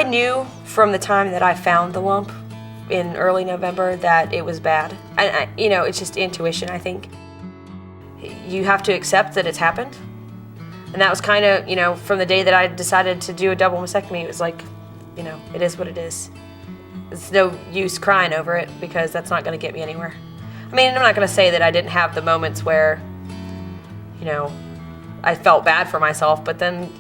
I knew from the time that I found the lump in early November that it was bad. And, it's just intuition, I think. You have to accept that it's happened. And that was kind of, from the day that I decided to do a double mastectomy, it was like, it is what it is. It's no use crying over it because that's not going to get me anywhere. I mean, I'm not going to say that I didn't have the moments where, I felt bad for myself, but then,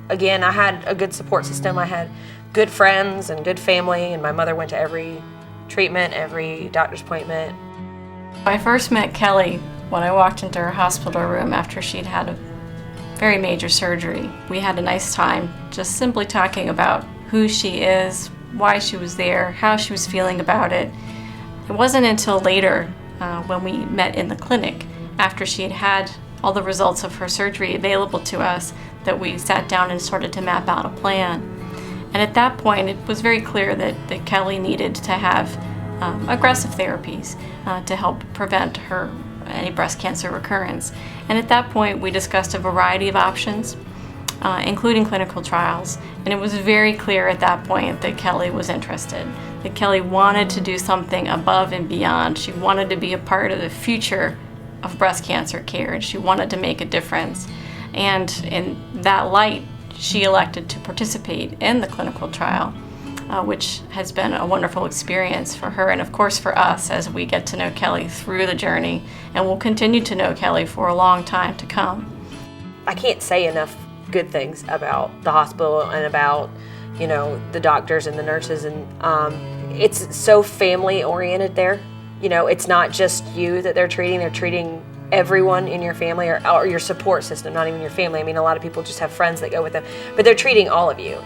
again, I had a good support system. I had good friends and good family, and my mother went to every treatment, every doctor's appointment. I first met Kelly when I walked into her hospital room after she'd had a very major surgery. We had a nice time just simply talking about who she is, why she was there, how she was feeling about it. It wasn't until later when we met in the clinic after she had had all the results of her surgery available to us that we sat down and started to map out a plan. And at that point, it was very clear that Kelly needed to have aggressive therapies to help prevent any breast cancer recurrence. And at that point, we discussed a variety of options, including clinical trials. And it was very clear at that point that Kelly was interested, that Kelly wanted to do something above and beyond. She wanted to be a part of the future of breast cancer care, and she wanted to make a difference. And in that light, she elected to participate in the clinical trial, which has been a wonderful experience for her and of course for us as we get to know Kelly through the journey, and we'll continue to know Kelly for a long time to come. I can't say enough good things about the hospital and about, the doctors and the nurses, and it's so family oriented there. It's not just you that they're treating everyone in your family or your support system, not even your family. I mean, a lot of people just have friends that go with them, but they're treating all of you.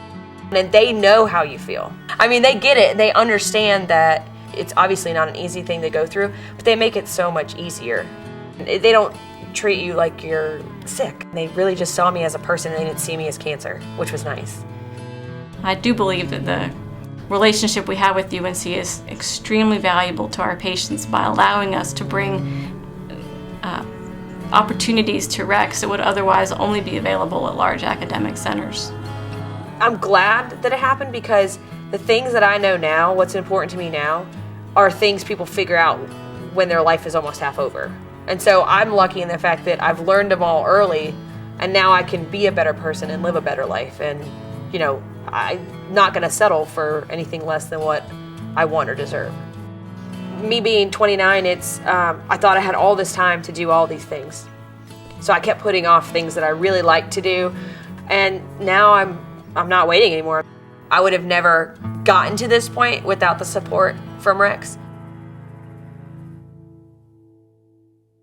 And they know how you feel. I mean, they get it. They understand that it's obviously not an easy thing to go through, but they make it so much easier. They don't treat you like you're sick. They really just saw me as a person, and they didn't see me as cancer, which was nice. I do believe that the relationship we have with UNC is extremely valuable to our patients by allowing us to bring opportunities to Rex that would otherwise only be available at large academic centers. I'm glad that it happened because the things that I know now, what's important to me now, are things people figure out when their life is almost half over. And so I'm lucky in the fact that I've learned them all early, and now I can be a better person and live a better life. And, I'm not going to settle for anything less than what I want or deserve. Me being 29, I thought I had all this time to do all these things. So I kept putting off things that I really liked to do, and now I'm not waiting anymore. I would have never gotten to this point without the support from Rex.